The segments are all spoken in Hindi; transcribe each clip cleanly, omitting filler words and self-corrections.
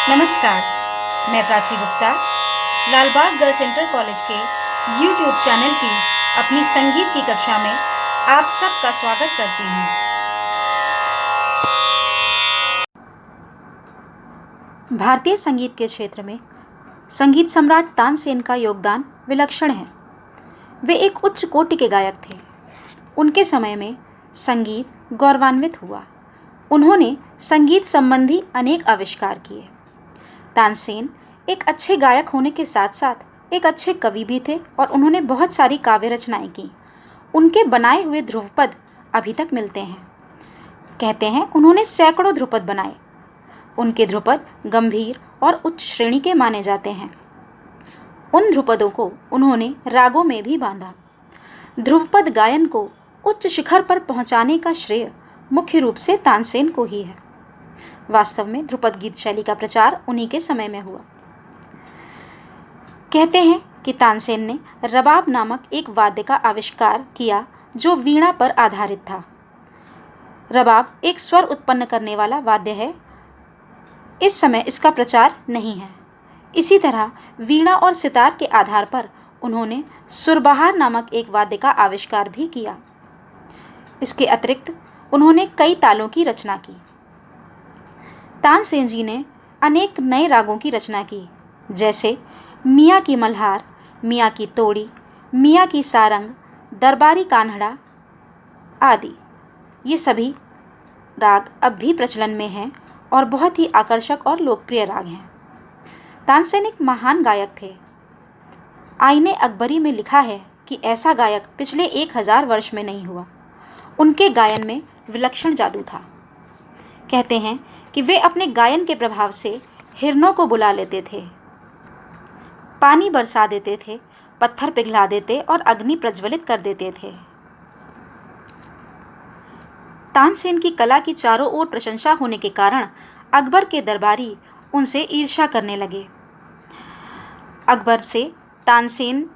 नमस्कार, मैं Prachi Gupta Lalbagh girls inter college के YouTube चैनल की अपनी संगीत की कक्षा में आप सबका स्वागत करती हूँ। भारतीय संगीत के क्षेत्र में संगीत सम्राट तानसेन का योगदान विलक्षण है। वे एक उच्च कोटि के गायक थे। उनके समय में संगीत गौरवान्वित हुआ। उन्होंने संगीत संबंधी अनेक आविष्कार किए। तानसेन एक अच्छे गायक होने के साथ साथ एक अच्छे कवि भी थे और उन्होंने बहुत सारी काव्य रचनाएं की। उनके बनाए हुए ध्रुवपद अभी तक मिलते हैं। कहते हैं उन्होंने सैकड़ों ध्रुपद बनाए। उनके ध्रुपद गंभीर और उच्च श्रेणी के माने जाते हैं। उन ध्रुपदों को उन्होंने रागों में भी बांधा। ध्रुवपद गायन को उच्च शिखर पर पहुंचाने का श्रेय मुख्य रूप से तानसेन को ही है। वास्तव में ध्रुपद गीत शैली का प्रचार उन्हीं के समय में हुआ। कहते हैं कि तानसेन ने रबाब नामक एक वाद्य का आविष्कार किया जो वीणा पर आधारित था। रबाब एक स्वर उत्पन्न करने वाला वाद्य है। इस समय इसका प्रचार नहीं है। इसी तरह वीणा और सितार के आधार पर उन्होंने सुरबहार नामक एक वाद्य का आविष्कार भी किया। इसके अतिरिक्त उन्होंने कई तालों की रचना की। तानसेन जी ने अनेक नए रागों की रचना की, जैसे मियाँ की मल्हार, मियाँ की तोड़ी, मियाँ की सारंग, दरबारी कान्हड़ा आदि। ये सभी राग अब भी प्रचलन में हैं और बहुत ही आकर्षक और लोकप्रिय राग हैं। तानसेन एक महान गायक थे। आईने अकबरी में लिखा है कि ऐसा गायक पिछले 1000 वर्ष में नहीं हुआ। उनके गायन में विलक्षण जादू था। कहते हैं कि वे अपने गायन के प्रभाव से हिरणों को बुला लेते थे, पानी बरसा देते थे, पत्थर पिघला देते और अग्नि प्रज्वलित कर देते थे। तानसेन की कला की चारों ओर प्रशंसा होने के कारण अकबर के दरबारी उनसे ईर्ष्या करने लगे। अकबर से तानसेन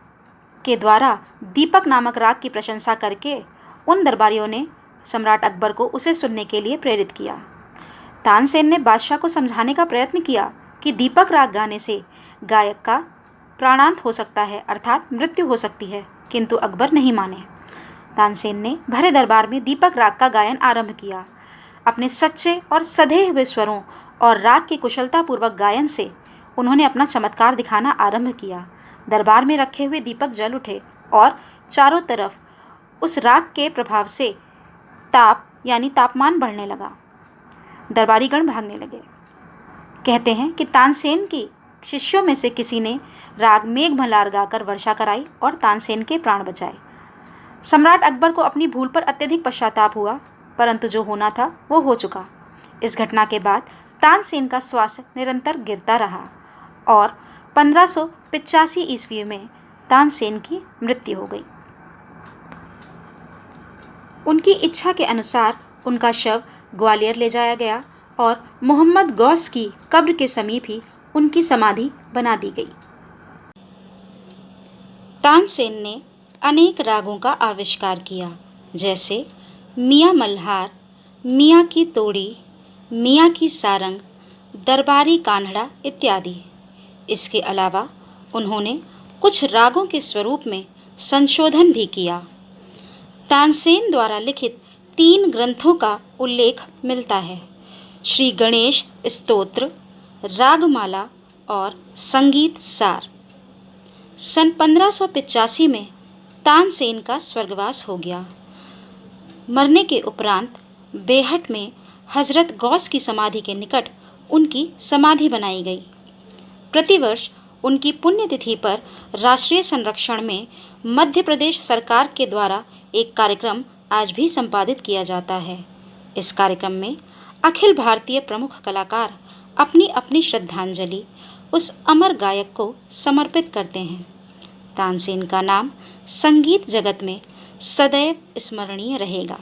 के द्वारा दीपक नामक राग की प्रशंसा करके उन दरबारियों ने सम्राट अकबर को उसे सुनने के लिए प्रेरित किया। तानसेन ने बादशाह को समझाने का प्रयत्न किया कि दीपक राग गाने से गायक का प्राणांत हो सकता है, अर्थात मृत्यु हो सकती है, किंतु अकबर नहीं माने। तानसेन ने भरे दरबार में दीपक राग का गायन आरंभ किया। अपने सच्चे और सधे हुए स्वरों और राग के कुशलतापूर्वक गायन से उन्होंने अपना चमत्कार दिखाना आरंभ किया। दरबार में रखे हुए दीपक जल उठे और चारों तरफ उस राग के प्रभाव से ताप यानी तापमान बढ़ने लगा। दरबारीगण भागने लगे। कहते हैं कि तानसेन की शिष्यों में से किसी ने राग मेघ मल्हार गाकर वर्षा कराई और तानसेन के प्राण बचाए। सम्राट अकबर को अपनी भूल पर अत्यधिक पश्चाताप हुआ, परंतु जो होना था वो हो चुका। इस घटना के बाद तानसेन का स्वास्थ्य निरंतर गिरता रहा और 1585 ईस्वी में तानसेन की मृत्यु हो गई। उनकी इच्छा के अनुसार उनका शव ग्वालियर ले जाया गया और मोहम्मद गौस की कब्र के समीप ही उनकी समाधि बना दी गई। तानसेन ने अनेक रागों का आविष्कार किया, जैसे मियाँ मल्हार, मियाँ की तोड़ी, मियाँ की सारंग, दरबारी कान्हड़ा इत्यादि। इसके अलावा उन्होंने कुछ रागों के स्वरूप में संशोधन भी किया। तानसेन द्वारा लिखित 3 ग्रंथों का उल्लेख मिलता है: श्री गणेश स्तोत्र, रागमाला और संगीत सार। सन 1585 में तानसेन का स्वर्गवास हो गया। मरने के उपरांत बेहट में हजरत गौस की समाधि के निकट उनकी समाधि बनाई गई। प्रतिवर्ष उनकी पुण्यतिथि पर राष्ट्रीय संरक्षण में मध्य प्रदेश सरकार के द्वारा एक कार्यक्रम आज भी संपादित किया जाता है। इस कार्यक्रम में अखिल भारतीय प्रमुख कलाकार अपनी अपनी श्रद्धांजलि उस अमर गायक को समर्पित करते हैं। तानसेन का नाम संगीत जगत में सदैव स्मरणीय रहेगा।